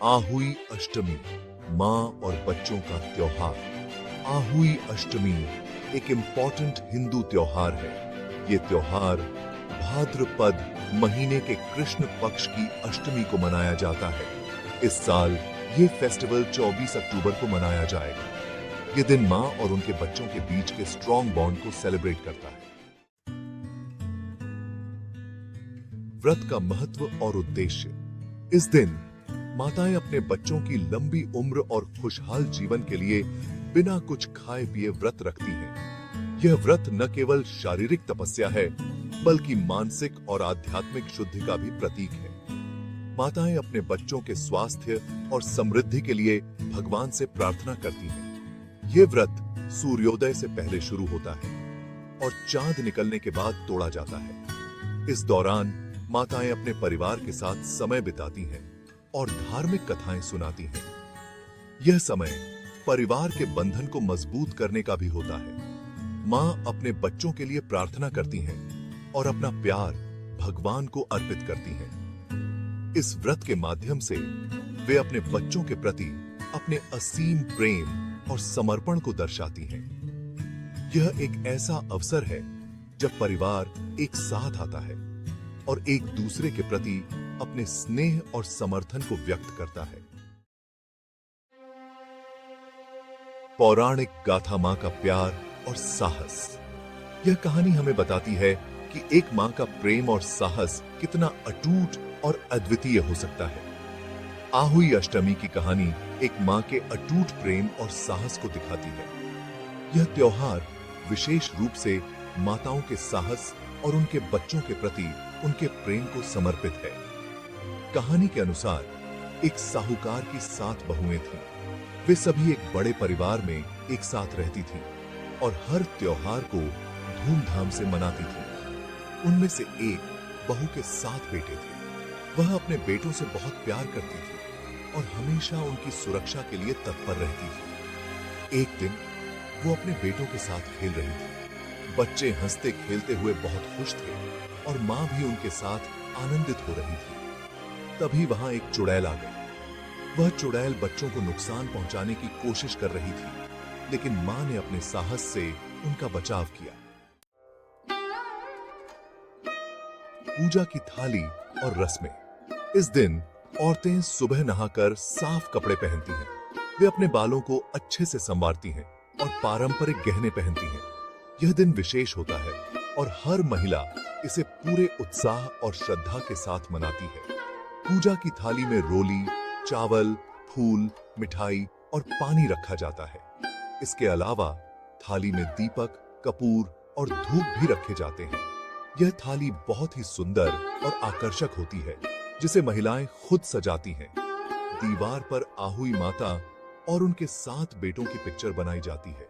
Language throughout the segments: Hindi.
आहुई अष्टमी, माँ और बच्चों का त्योहार। आहुई अष्टमी एक इम्पॉर्टेंट हिंदू त्योहार है। ये त्योहार भाद्रपद महीने के कृष्ण पक्ष की अष्टमी को मनाया जाता है। इस साल ये फेस्टिवल 24 अक्टूबर को मनाया जाएगा। ये दिन माँ और उनके बच्चों के बीच के स्ट्रॉन्ग बॉन्ड को सेलिब्रेट करता है। व्रत का महत्व और उद्देश्य। इस दिन माताएं अपने बच्चों की लंबी उम्र और खुशहाल जीवन के लिए बिना कुछ खाए पिए व्रत रखती हैं। यह व्रत न केवल शारीरिक तपस्या है, बल्कि मानसिक और आध्यात्मिक शुद्धि का भी प्रतीक है। माताएं अपने बच्चों के स्वास्थ्य और समृद्धि के लिए भगवान से प्रार्थना करती हैं। यह व्रत सूर्योदय से पहले शुरू होता है और चांद निकलने के बाद तोड़ा जाता है। इस दौरान माताएं अपने परिवार के साथ समय बिताती हैं और धार्मिक कथाएं सुनाती हैं। यह समय परिवार के बंधन को मजबूत करने का भी होता है। मां अपने बच्चों के लिए प्रार्थना करती हैं और अपना प्यार भगवान को अर्पित करती हैं। इस व्रत के माध्यम से वे अपने बच्चों के प्रति अपने असीम प्रेम और समर्पण को दर्शाती हैं। यह एक ऐसा अवसर है जब परिवार एक साथ आता है और एक दूसरे के प्रति अपने स्नेह और समर्थन को व्यक्त करता है। पौराणिक गाथा मां का प्यार और साहस। यह कहानी हमें बताती है कि एक मां का प्रेम और साहस कितना अटूट और अद्वितीय हो सकता है। आहुई अष्टमी की कहानी एक मां के अटूट प्रेम और साहस को दिखाती है। यह त्योहार विशेष रूप से माताओं के साहस और उनके बच्चों के प्रति उनके प्रेम को समर्पित है। कहानी के अनुसार एक साहूकार की 7 बहुएं थीं। वे सभी एक बड़े परिवार में एक साथ रहती थीं और हर त्योहार को धूमधाम से मनाती थीं। उनमें से एक बहू के 7 बेटे थे। वह अपने बेटों से बहुत प्यार करती थी और हमेशा उनकी सुरक्षा के लिए तत्पर रहती थी। एक दिन वो अपने बेटों के साथ खेल रही थी। बच्चे हंसते खेलते हुए बहुत खुश थे और मां भी उनके साथ आनंदित हो रही थी। तभी वहां एक चुड़ैल आ गई। वह चुड़ैल बच्चों को नुकसान पहुंचाने की कोशिश कर रही थी, लेकिन मां ने अपने साहस से उनका बचाव किया। पूजा की थाली और रस्में। इस दिन औरतें सुबह नहाकर साफ कपड़े पहनती हैं। वे अपने बालों को अच्छे से संवारती हैं और पारंपरिक गहने पहनती हैं। यह दिन विशेष होता है और हर महिला इसे पूरे उत्साह और श्रद्धा के साथ मनाती है। पूजा की थाली में रोली, चावल, फूल, मिठाई और पानी रखा जाता है। इसके अलावा थाली में दीपक, कपूर और धूप भी रखे जाते हैं। यह थाली बहुत ही सुंदर और आकर्षक होती है, जिसे महिलाएं खुद सजाती हैं। दीवार पर आहुई माता और उनके 7 बेटों की पिक्चर बनाई जाती है।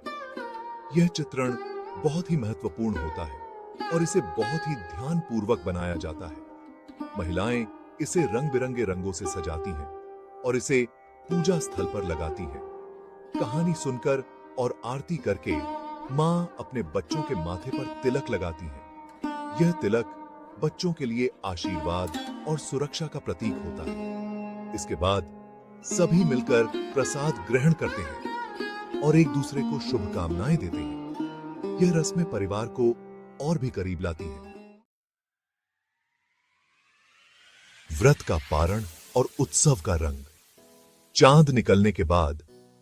यह चित्रण बहुत ही महत्वपूर्ण होता है और इसे बहुत ही ध्यानपूर्वक बनाया जाता है। महिलाएं इसे रंग बिरंगे रंगों से सजाती हैं और इसे पूजा स्थल पर लगाती हैं। कहानी सुनकर और आरती करके मां अपने बच्चों के माथे पर तिलक लगाती हैं। यह तिलक बच्चों के लिए आशीर्वाद और सुरक्षा का प्रतीक होता है। इसके बाद सभी मिलकर प्रसाद ग्रहण करते हैं और एक दूसरे को शुभकामनाएं देते हैं। यह रस्में परिवार को और भी करीब लाती हैं। व्रत का पारण और उत्सव का रंग। चांद निकलने के बाद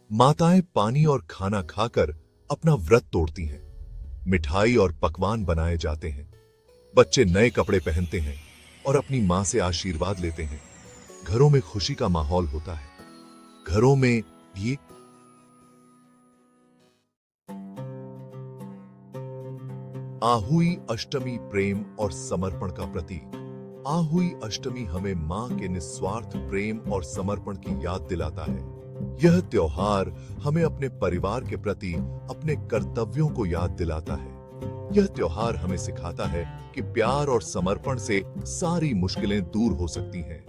माताएं पानी और खाना खाकर अपना व्रत तोड़ती हैं। मिठाई और पकवान बनाए जाते हैं। बच्चे नए कपड़े पहनते हैं और अपनी मां से आशीर्वाद लेते हैं। घरों में खुशी का माहौल होता है। घरों में ये आहुई अष्टमी प्रेम और समर्पण का प्रतीक। आहुई अष्टमी हमें मां के निस्वार्थ प्रेम और समर्पण की याद दिलाता है। यह त्योहार हमें अपने परिवार के प्रति अपने कर्तव्यों को याद दिलाता है। यह त्योहार हमें सिखाता है कि प्यार और समर्पण से सारी मुश्किलें दूर हो सकती हैं।